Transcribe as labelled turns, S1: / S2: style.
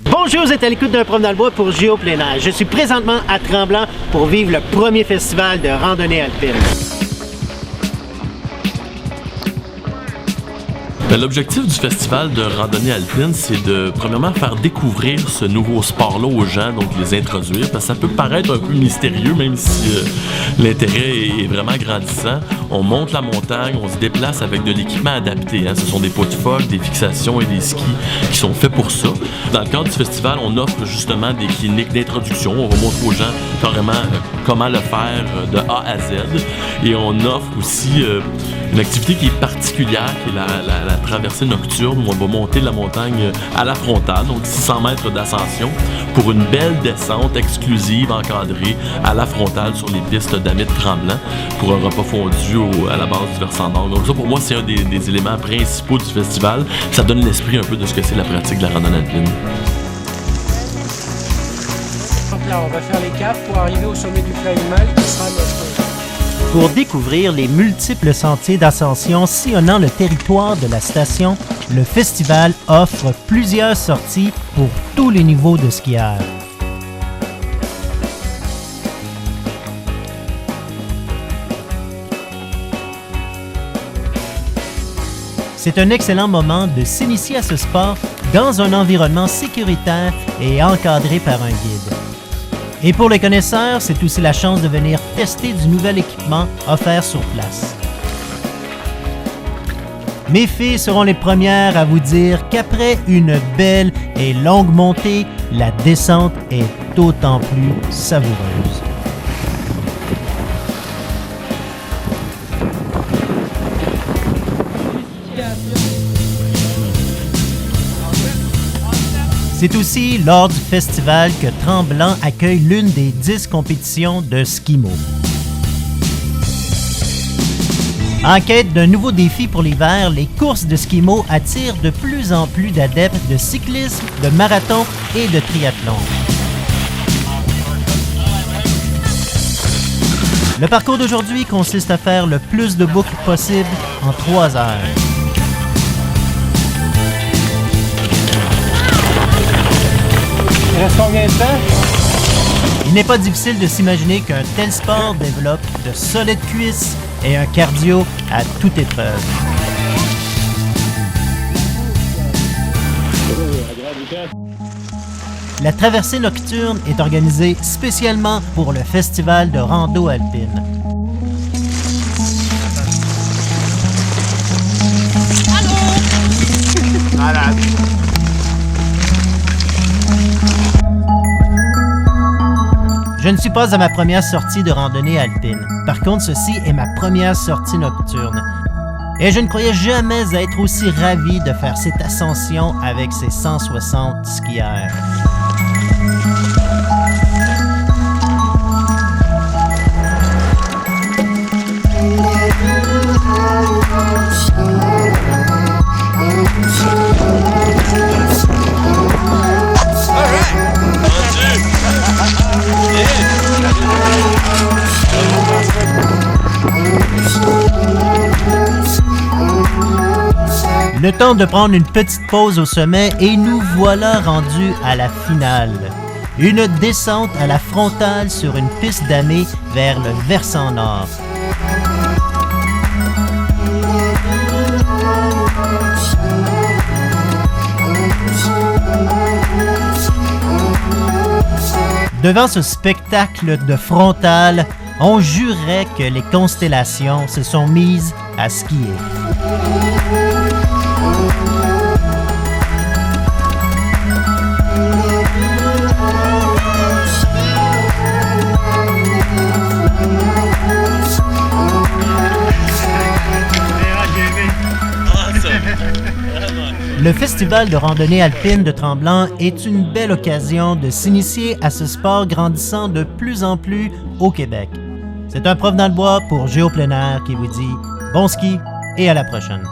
S1: Bonjour, vous êtes à l'écoute d'un prof dans le bois pour Géo plein air. Je suis présentement à Tremblant pour vivre le premier festival de randonnée alpine.
S2: L'objectif du festival de randonnée alpine, c'est de, premièrement, faire découvrir ce nouveau sport-là aux gens, donc les introduire, parce que ça peut paraître un peu mystérieux, même si l'intérêt est vraiment grandissant. On monte la montagne, on se déplace avec de l'équipement adapté. Ce sont des pots de phoque, des fixations et des skis qui sont faits pour ça. Dans le cadre du festival, on offre justement des cliniques d'introduction. On va montrer aux gens carrément comment le faire de A à Z. Et on offre aussi une activité qui est particulière, qui est la traversée nocturne, où on va monter la montagne à la frontale, donc 600 mètres d'ascension, pour une belle descente exclusive, encadrée à la frontale sur les pistes d'Amite Tremblant, pour un repas fondu à la base du versant nord. Donc ça, pour moi, c'est un des éléments principaux du festival. Ça donne l'esprit un peu de ce que c'est la pratique de la randonnée alpine.
S3: Donc là, on va faire les caps pour arriver au sommet du Flying Mall, qui sera notre...
S1: Pour découvrir les multiples sentiers d'ascension sillonnant le territoire de la station, le festival offre plusieurs sorties pour tous les niveaux de skieurs. C'est un excellent moment de s'initier à ce sport dans un environnement sécuritaire et encadré par un guide. Et pour les connaisseurs, c'est aussi la chance de venir tester du nouvel équipement offert sur place. Mes filles seront les premières à vous dire qu'après une belle et longue montée, la descente est d'autant plus savoureuse. C'est aussi lors du festival que Tremblant accueille l'une des 10 compétitions de skimo. En quête d'un nouveau défi pour l'hiver, les courses de skimo attirent de plus en plus d'adeptes de cyclisme, de marathon et de triathlon. Le parcours d'aujourd'hui consiste à faire le plus de boucles possible en 3 heures.
S3: Il reste combien de temps?
S1: Il n'est pas difficile de s'imaginer qu'un tel sport développe de solides cuisses et un cardio à toute épreuve. La traversée nocturne est organisée spécialement pour le festival de rando alpine.
S3: Malade.
S1: Je ne suis pas à ma première sortie de randonnée alpine. Par contre, ceci est ma première sortie nocturne. Et je ne croyais jamais être aussi ravi de faire cette ascension avec ces 160 skieurs. Le temps de prendre une petite pause au sommet et nous voilà rendus à la finale. Une descente à la frontale sur une piste damée vers le versant nord. Devant ce spectacle de frontale, on jurait que les constellations se sont mises à skier. Le festival de randonnée alpine de Tremblant est une belle occasion de s'initier à ce sport grandissant de plus en plus au Québec. C'est un prof dans le bois pour Géo plein air qui vous dit bon ski et à la prochaine.